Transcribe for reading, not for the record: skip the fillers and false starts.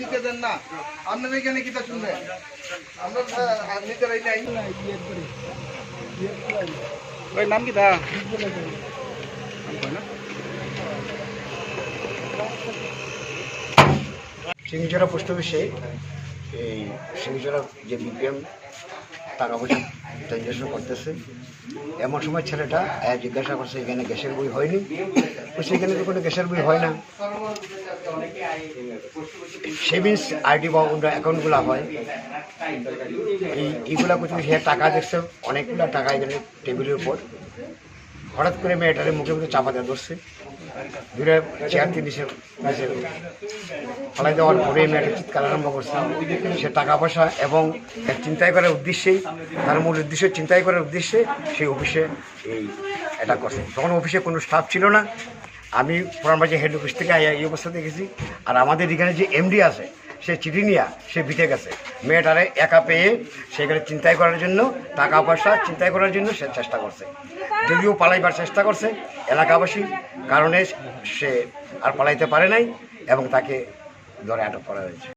দিতে দেন না আপনার এখানে কিটা শুনবে ওই নাম কি দা সিংহচড়া পোস্ট অফিসে এই সিংহচড়া যে বিপিএম টাকা পয়সা ট্রানজাকশন করতেছে এমন সময় ছেলেটা জিজ্ঞাসা করছে এখানে গ্যাসের বই হয়নি, সেখানে তো কোনো গ্যাসের বই হয় না। সেভিংস আইডি বা অন্য অ্যাকাউন্টগুলো হয়, এইগুলা কিছু সে টাকা দেখছে অনেকগুলো টাকা এখানে টেবিলের উপর। হঠাৎ করে মেয়েটারে মুখে মুখে চাপা দেওয়া ধরছে, দূরে চেয়ার নিচে ফলাই দেওয়ার পরে মেয়েটা চিৎকার আরম্ভ করছে। সে টাকা পয়সা এবং চিন্তাই করার উদ্দেশ্যেই, তার মূল উদ্দেশ্য চিন্তাই করার উদ্দেশ্যে সেই অফিসে এটা করছে। তখন অফিসে কোনো স্টাফ ছিল না, আমি পুরানবাজার হেড অফিস থেকে এই অবস্থা দেখেছি। আর আমাদের এখানে যে এমডি আছে সে চিঠি নিয়ে সে বিতে গেছে, মেয়েটারে একা পেয়ে সেখানে চিন্তাই করার জন্য, টাকা পয়সা চিন্তাই করার জন্য সে চেষ্টা করছে। যদিও পালাইবার চেষ্টা করছে এলাকাবাসী, কারণে সে আর পালাইতে পারে নাই এবং তাকে ধরে আটক করা হয়েছে।